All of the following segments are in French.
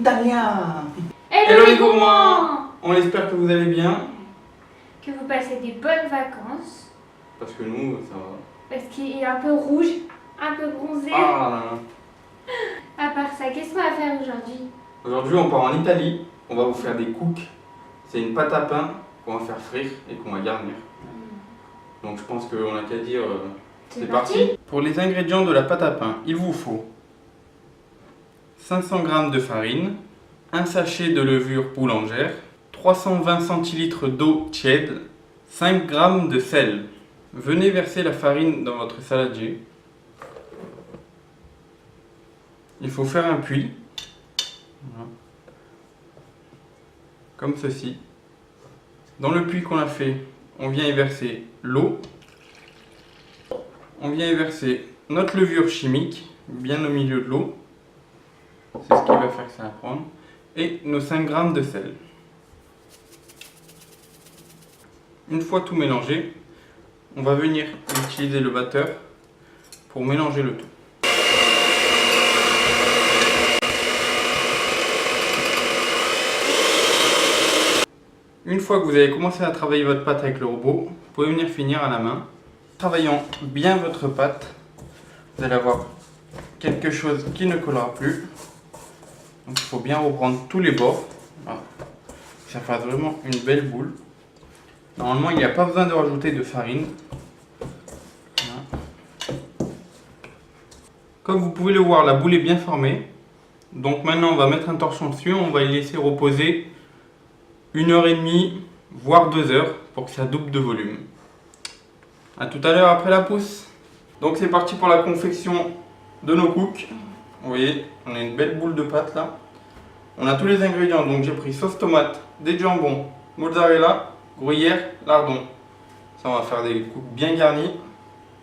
italien. Hello les gourmands! On espère que vous allez bien. Que vous passez des bonnes vacances. Parce que nous, ça va. Parce qu'il est un peu rouge, un peu bronzé. Ah. À part ça, qu'est-ce qu'on va faire aujourd'hui? Aujourd'hui, on part en Italie. On va vous faire des cooks. C'est une pâte à pain qu'on va faire frire et qu'on va garnir. Donc je pense qu'on n'a qu'à dire... c'est parti. Pour les ingrédients de la pâte à pain, il vous faut 500 g de farine, un sachet de levure boulangère, 320 centilitres d'eau tiède, 5 g de sel. Venez verser la farine dans votre saladier. Il faut faire un puits, voilà, comme ceci. Dans le puits qu'on a fait, on vient y verser l'eau. On vient y verser notre levure chimique, bien au milieu de l'eau. C'est ce qui va faire que ça va prendre. Et nos 5 g de sel. Une fois tout mélangé, on va venir utiliser le batteur pour mélanger le tout. Une fois que vous avez commencé à travailler votre pâte avec le robot, vous pouvez venir finir à la main. Travaillant bien votre pâte, vous allez avoir quelque chose qui ne collera plus. Donc il faut bien reprendre tous les bords. Voilà. Ça fait vraiment une belle boule. Normalement, il n'y a pas besoin de rajouter de farine. Voilà. Comme vous pouvez le voir, la boule est bien formée. Donc maintenant, on va mettre un torchon dessus. On va y laisser reposer 1h30, voire 2 heures pour que ça double de volume. A tout à l'heure après la pousse. Donc c'est parti pour la confection de nos cooks. Vous voyez, on a une belle boule de pâte là. On a tous les ingrédients, donc j'ai pris sauce tomate, des jambons, mozzarella, gruyère, lardon. Ça, on va faire des cooks bien garnis.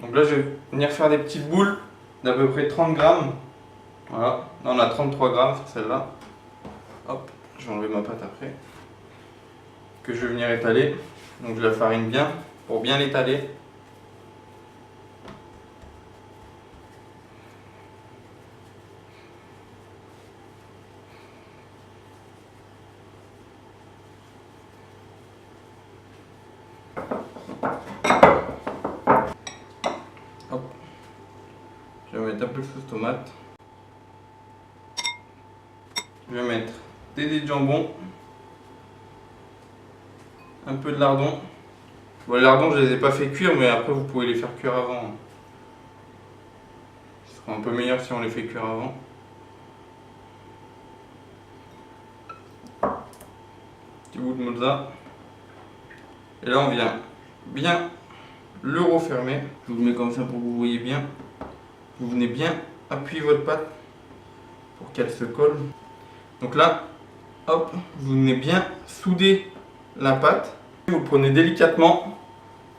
Donc là, je vais venir faire des petites boules d'à peu près 30 g. Voilà, là on a 33 g sur celle-là. Hop, je vais enlever ma pâte après. Que je vais venir étaler. Donc je la farine bien pour bien l'étaler. Hop. Je vais mettre un peu de sauce tomate. Je vais mettre des dés de jambon. Un peu de lardon. Bon, les lardons, je les ai pas fait cuire, mais après vous pouvez les faire cuire avant. Ce sera un peu meilleur si on les fait cuire avant. Petit bout de mozza. Et là, on vient bien le refermer. Je vous le mets comme ça pour que vous voyez bien. Vous venez bien appuyer votre pâte pour qu'elle se colle. Donc là, hop, vous venez bien souder la pâte. Vous le prenez délicatement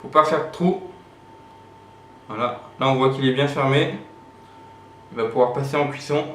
pour pas faire de trou. Voilà, là on voit qu'il est bien fermé. Il va pouvoir passer en cuisson.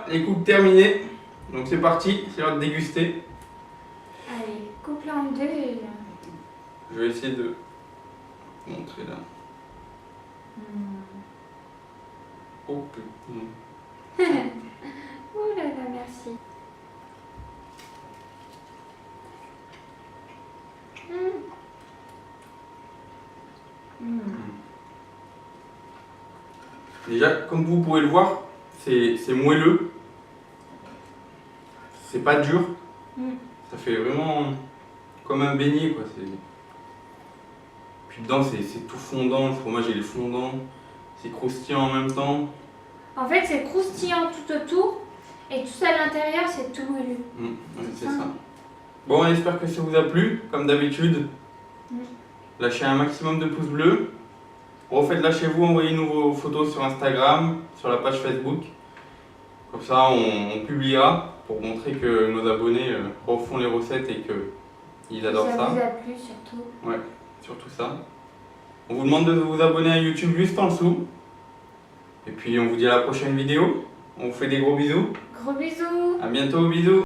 Les cooks terminés, donc c'est parti, c'est l'heure de déguster. Allez, coupe-la en deux. Je vais essayer de montrer là. Oh putain. Oh là là, merci. Déjà, comme vous pouvez le voir, c'est moelleux. C'est pas dur. Ça fait vraiment comme un beignet quoi. Puis dedans c'est tout fondant, le fromage il est fondant. C'est croustillant en même temps. En fait c'est croustillant tout autour et tout ça à l'intérieur c'est tout moelleux. Ouais, c'est ça. Bon, on espère que ça vous a plu, comme d'habitude. Lâchez un maximum de pouces bleus. Refaites-la chez vous, envoyez-nous vos photos sur Instagram, sur la page Facebook. Comme ça, on publiera pour montrer que nos abonnés refont les recettes et qu'ils adorent ça. Ça vous a plu surtout. Ouais, surtout ça. On vous demande de vous abonner à YouTube juste en dessous. Et puis on vous dit à la prochaine vidéo. On vous fait des gros bisous. Gros bisous. À bientôt, bisous.